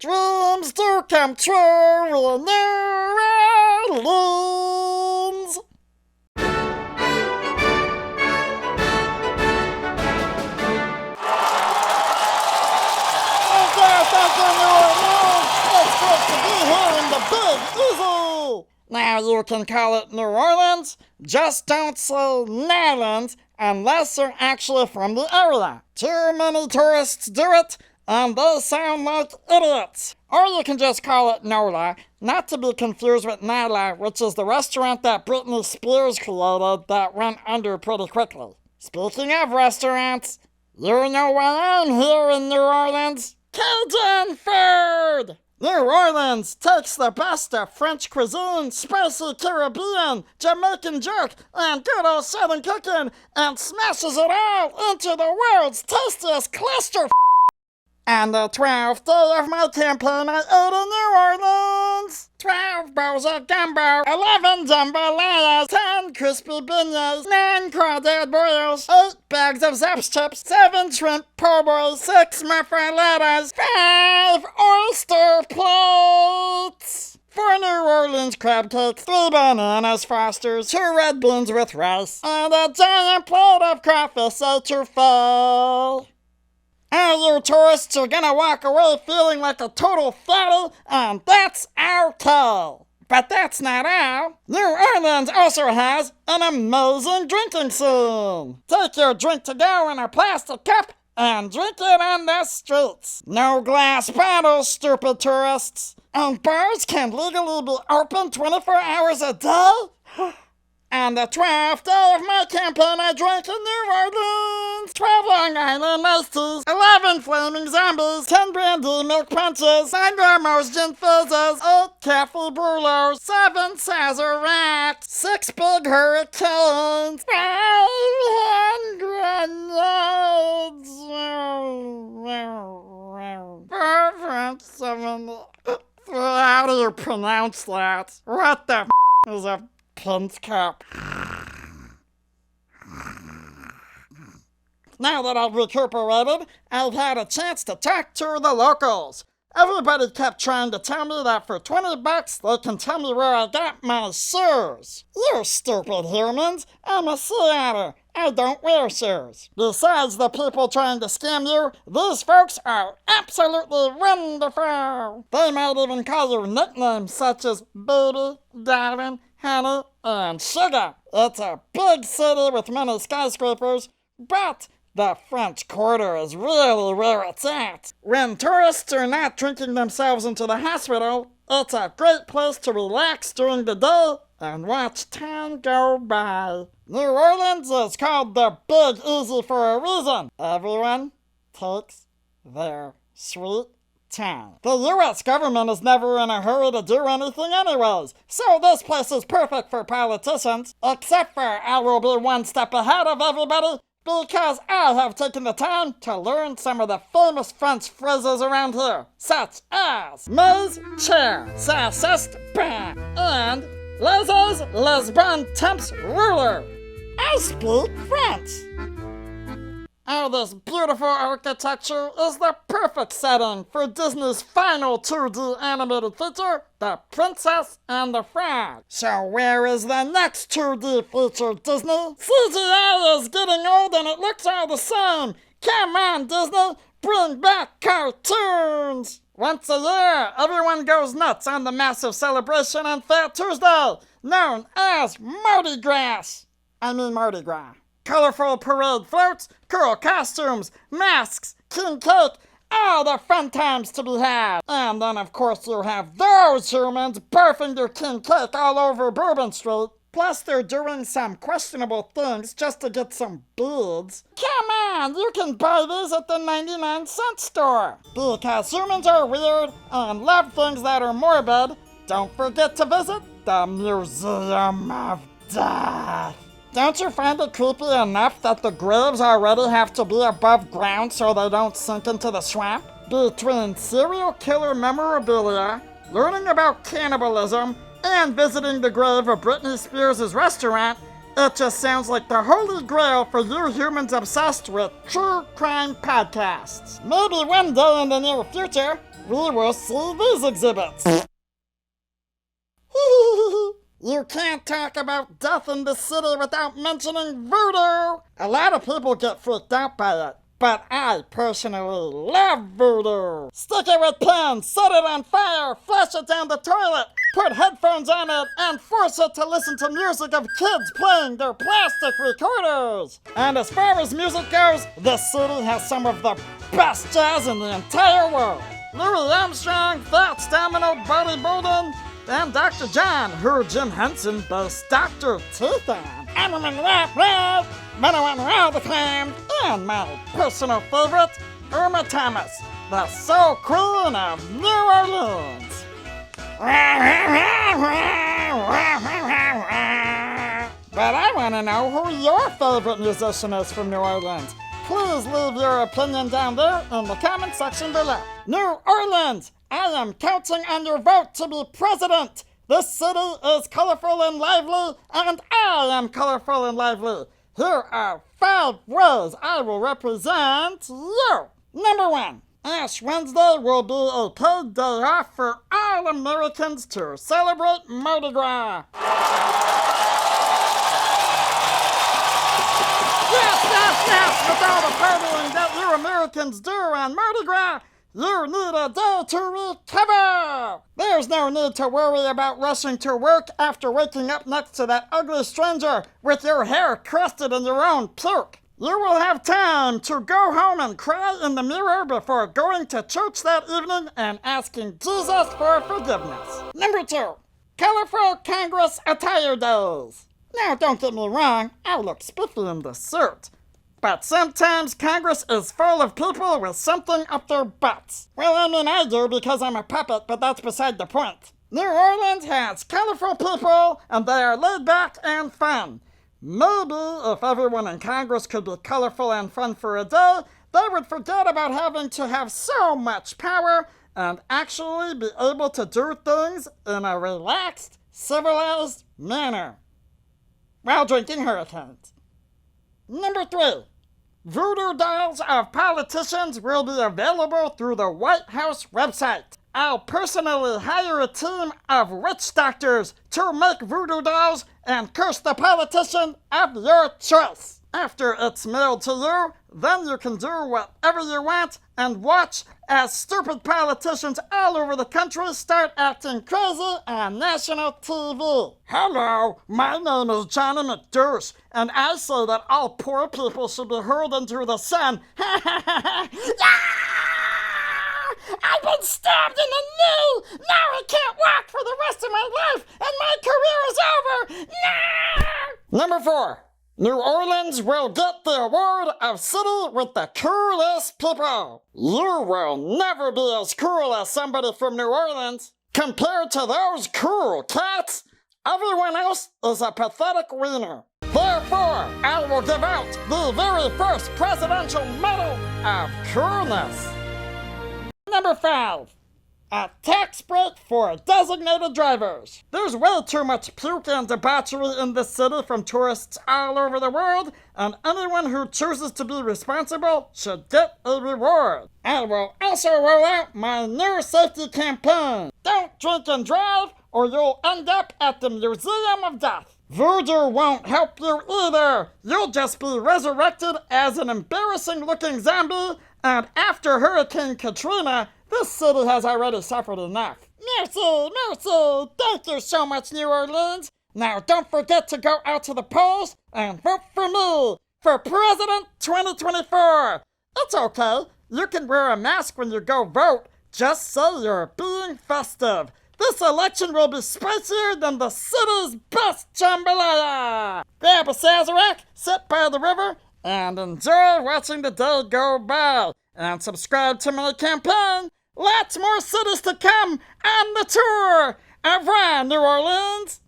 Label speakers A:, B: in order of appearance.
A: Dreams do come true in New Orleans. Now you can call it New Orleans, just don't say Nyland unless you're actually from the area. Too many tourists do it, and they sound like idiots. Or you can just call it Nola, not to be confused with Nyla, which is the restaurant that Britney Spears created that went under pretty quickly. Speaking of restaurants, you know why I'm here in New Orleans? Cajun food! New Orleans takes the best of French cuisine, spicy Caribbean, Jamaican jerk, and good old Southern cooking and smashes it all into the world's tastiest cluster. On the 12th day of my campaign, I ate in New Orleans. 12 bowls of gumbo, 11 jambalayas, 10 crispy beignets, 9 crawdad boils, 8 bags of Zapp's chips, 7 shrimp po' boys, 6 muffulettas, 5 oyster plates, 4 New Orleans crab cakes, 3 bananas Fosters, 2 red beans with rice, and a giant plate of crawfish etouffee. All you tourists are gonna walk away feeling like a total fatty, and that's okay. But that's not all. New Orleans also has an amazing drinking scene. Take your drink to go in a plastic cup and drink it on the streets. No glass bottles, stupid tourists. And bars can legally be open 24 hours a day? On the 12th day of my campaign, I drank in New Orleans. 12 Long Island iced teas, 11 flaming zombies, 10 brandy milk punches, 9 Vermouth gin fizzes, 8 Cafe Brulos, 7 Sazerac, 6 big hurricanes, 500 nights. 470. How do you pronounce that? What the is a pin's cup? Now that I've recuperated, I've had a chance to talk to the locals. Everybody kept trying to tell me that for $20 they can tell me where I got my shoes. You stupid humans, I'm a sea otter. I don't wear shoes. Besides the people trying to scam you, these folks are absolutely wonderful. They might even call you nicknames such as Baby, Darling, Honey, and Sugar. It's a big city with many skyscrapers, but the French Quarter is really where it's at. When tourists are not drinking themselves into the hospital, it's a great place to relax during the day and watch time go by. New Orleans is called the Big Easy for a reason. Everyone takes their sweet time. The U.S. government is never in a hurry to do anything anyways, so this place is perfect for politicians, except for I will be one step ahead of everybody because I have taken the time to learn some of the famous French phrases around here, such as mais cher, ça c'est bon, and les bonnes temps ruler. I speak French. Oh, this beautiful architecture is the perfect setting for Disney's final 2D animated feature, The Princess and the Frog. So where is the next 2D feature, Disney? CGI is getting old and it looks all the same. Come on, Disney, bring back cartoons. Once a year, everyone goes nuts on the massive celebration on Fat Tuesday, known as Mardi Gras. Colorful parade floats, cool costumes, masks, king cake, all the fun times to be had. And then of course you have those humans barfing their king cake all over Bourbon Street. Plus they're doing some questionable things just to get some beads. Come on, you can buy these at the 99-cent store. Because humans are weird and love things that are morbid, don't forget to visit the Museum of Death. Don't you find it creepy enough that the graves already have to be above ground so they don't sink into the swamp? Between serial killer memorabilia, learning about cannibalism, and visiting the grave of Britney Spears' restaurant, it just sounds like the holy grail for you humans obsessed with true crime podcasts. Maybe one day in the near future, we will see these exhibits. You can't talk about death in the city without mentioning voodoo. A lot of people get freaked out by it, but I personally love voodoo. Stick it with pins, set it on fire, flush it down the toilet, put headphones on it, and force it to listen to music of kids playing their plastic recorders. And as far as music goes, the city has some of the best jazz in the entire world. Louis Armstrong, Fats Domino, Buddy Bolden, and Dr. John, who Jim Henson based Dr. Teeth on. I'm a rap rap, but I want all the time. And my personal favorite, Irma Thomas, the soul queen of New Orleans. But I want to know who your favorite musician is from New Orleans. Please leave your opinion down there in the comment section below. New Orleans, I am counting on your vote to be president. This city is colorful and lively, and I am colorful and lively. Here are 5 ways I will represent you. Number 1, Ash Wednesday will be a paid day off for all Americans to celebrate Mardi Gras. Yes, with all the partying that you Americans do on Mardi Gras, you need a day to recover! There's no need to worry about rushing to work after waking up next to that ugly stranger with your hair crusted in your own puke. You will have time to go home and cry in the mirror before going to church that evening and asking Jesus for forgiveness. Number 2, colorful Congress attire days. Now, don't get me wrong, I look spiffy in this suit. But sometimes Congress is full of people with something up their butts. Well, I mean I do because I'm a puppet, but that's beside the point. New Orleans has colorful people, and they are laid back and fun. Maybe if everyone in Congress could be colorful and fun for a day, they would forget about having to have so much power and actually be able to do things in a relaxed, civilized manner while drinking hurricanes. Number 3, voodoo dolls of politicians will be available through the White House website. I'll personally hire a team of witch doctors to make voodoo dolls and curse the politician of your choice. After it's mailed to you, then you can do whatever you want and watch as stupid politicians all over the country start acting crazy on national TV. Hello, my name is Johnny McDouche, and I say that all poor people should be hurled into the sun. I've been stabbed in the knee! Now I can't walk for the rest of my life, and my career is over! No! Number 4, New Orleans will get the award of city with the coolest people. You will never be as cool as somebody from New Orleans. Compared to those cool cats, everyone else is a pathetic wiener. Therefore, I will give out the very first presidential medal of coolness. Number 5, a tax break for designated drivers. There's way too much puke and debauchery in this city from tourists all over the world, and anyone who chooses to be responsible should get a reward. I will also roll out my new safety campaign. Don't drink and drive, or you'll end up at the Museum of Death. Voodoo won't help you either. You'll just be resurrected as an embarrassing-looking zombie, and after Hurricane Katrina, this city has already suffered enough. Merci, merci. Thank you so much, New Orleans. Now don't forget to go out to the polls and vote for me for President 2024. It's okay. You can wear a mask when you go vote. Just say you're being festive. This election will be spicier than the city's best jambalaya. Grab a Sazerac, sit by the river, and enjoy watching the day go by. And subscribe to my campaign. Lots more cities to come on the tour. Au revoir, New Orleans.